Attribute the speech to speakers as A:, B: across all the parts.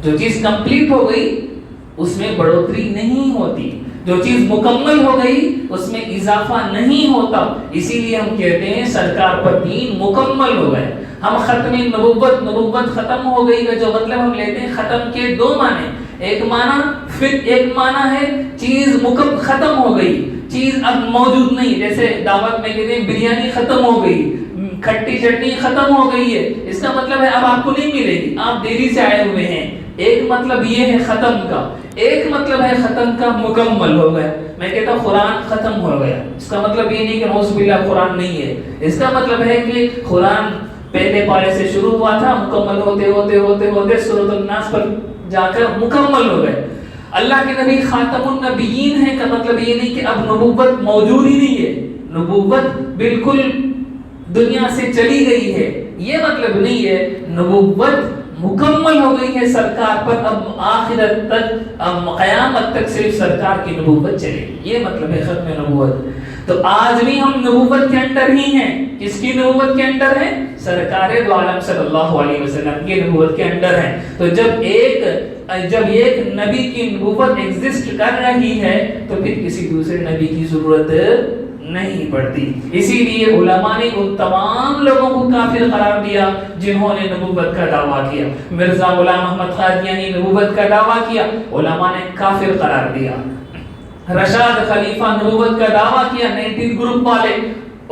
A: جو چیز کمپلیٹ ہو گئی اس میں بڑھوتری نہیں ہوتی، جو چیز مکمل ہو گئی اس میں اضافہ نہیں ہوتا. اسی لیے ہم کہتے ہیں سرکار پر دین مکمل ہو گئے. ہم ختم نبوت ختم ہو گئی کا جو مطلب ہم لیتے ہیں، ختم کے دو معنی، ایک معنی ہے چیز ختم ہو گئی، چیز اب موجود نہیں. جیسے دعوت میں کہتے ہیں بریانی ختم ہو گئی، کھٹی چٹنی ختم ہو گئی ہے، اس کا مطلب ہے اب آپ کو نہیں ملے گی، آپ دیری سے آئے ہوئے ہیں. ایک مطلب یہ ہے ختم کا، ایک مطلب ہے ختم کا مکمل ہو گیا. میں کہتا ہوں قرآن ختم ہو گیا، اس کا مطلب یہ نہیں کہ نعوذ باللہ قرآن نہیں ہے. اس کا مطلب ہے کہ قرآن پہلے پارے سے شروع ہوا تھا، مکمل ہوتے سورۃ الناس پر جا کر مکمل ہو گئے. اللہ کے نبی خاتم النبیین ہیں کا مطلب یہ نہیں کہ اب نبوت موجود ہی نہیں ہے، نبوت بالکل دنیا سے چلی گئی ہے، یہ مطلب نہیں ہے. نبوت مکمل ہو گئی ہے سرکار پر، اب آخرت تک، اب قیامت تک صرف سرکار کی نبوت چلے گی، یہ مطلب ہے ختم نبوت. تو آج بھی ہم نبوت کے انڈر ہی ہیں. کس کی نبوت کے انڈر ہیں؟ سرکار دو عالم صلی اللہ علیہ وسلم کی نبوت کے انڈر ہیں. تو جب ایک نبی کی نبوت ایگزسٹ کر رہی ہے تو پھر کسی دوسرے نبی کی ضرورت نہیں پڑتی. اسی لیے علماء نے ان تمام لوگوں کو کافر قرار دیا جنہوں نے نبوت کا دعویٰ کیا. مرزا غلام احمد قادیانی نبوت کا دعویٰ کیا، علماء نے کافر قرار دیا. رشاد خلیفہ نبوت کا دعویٰ کیا، 19 گروپ والے،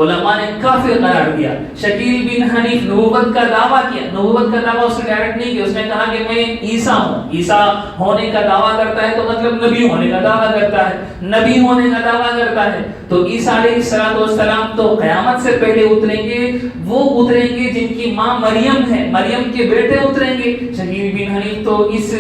A: علماء نے کافر قرار دیا. شکیل بن حنیف نبوت کا دعویٰ کیا، نبوت کا دعویٰ اس نے ڈائریکٹ نہیں کیا، اس نے کہا کہ میں عیسیٰ ہوں. عیسیٰ ہونے کا دعویٰ کرتا ہے تو مطلب نبی ہونے کا دعویٰ کرتا ہے، نبی ہونے کا دعویٰ کرتا ہے. تو عیسیٰ علیہ السلام تو قیامت سے پہلے اتریں گے، وہ اتریں گے جن کی ماں مریم ہے، مریم کے بیٹے اتریں گے. شکیل بن حنیف تو اس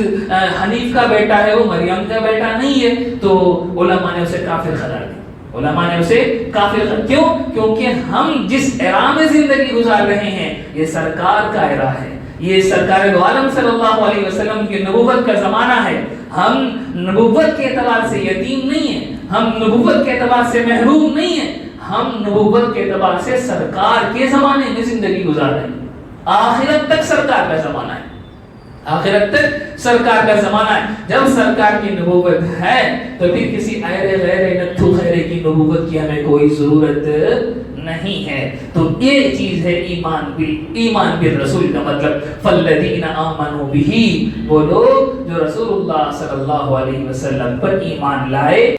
A: حنیف کا بیٹا ہے، وہ مریم کا بیٹا نہیں ہے. تو علماء نے اسے کافر قرار دیا، علماء نے اسے کافر. کیوں؟ کیونکہ ہم جس اعراء میں زندگی گزار رہے ہیں یہ سرکار کا اعراء ہے، یہ سرکار دو عالم صلی اللہ علیہ وسلم کی نبوت کا زمانہ ہے. ہم نبوت کے اعتبار سے یتیم نہیں ہیں، ہم نبوت کے اعتبار سے محروم نہیں ہیں، ہم نبوت کے اعتبار سے سرکار کے زمانے میں زندگی گزار رہے ہیں. آخرت تک سرکار کا زمانہ ہے، آخرت تک سرکار کا زمانہ ہے. جب سرکار کی نبوت ہے تو پھر کسی غیر نتھو خیرے کی نبوت کی ہمیں کوئی ضرورت نہیں ہے. تو یہ چیز ہے ایمان بالرسول کا مطلب. فالذین آمنوا بہ، وہ لوگ جو رسول اللہ صلی اللہ علیہ وسلم پر ایمان لائے.